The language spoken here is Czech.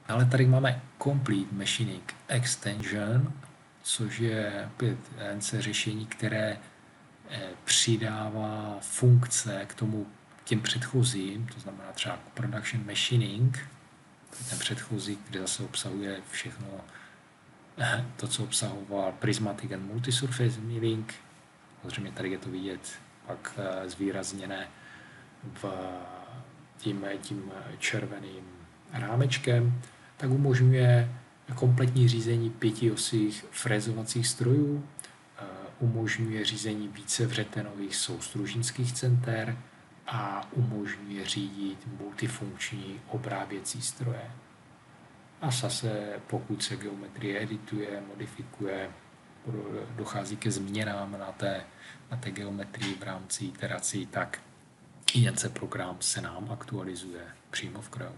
Ale tady máme Complete Machining Extension, což je opět řešení, které přidává funkce k těm předchozím, to znamená třeba Production Machining, ten předchozí, který zase obsahuje všechno to, co obsahoval Prismatic and Multisurface Milling. Samozřejmě tady je to vidět pak zvýrazněné tím červeným rámečkem, tak umožňuje kompletní řízení 5osých frézovacích strojů, umožňuje řízení více vřetenových soustružnických center a umožňuje řídit multifunkční obráběcí stroje. A zase, pokud se geometrie edituje, modifikuje, dochází ke změnám na té geometrii v rámci iterací, tak INC program se nám aktualizuje přímo v Creu.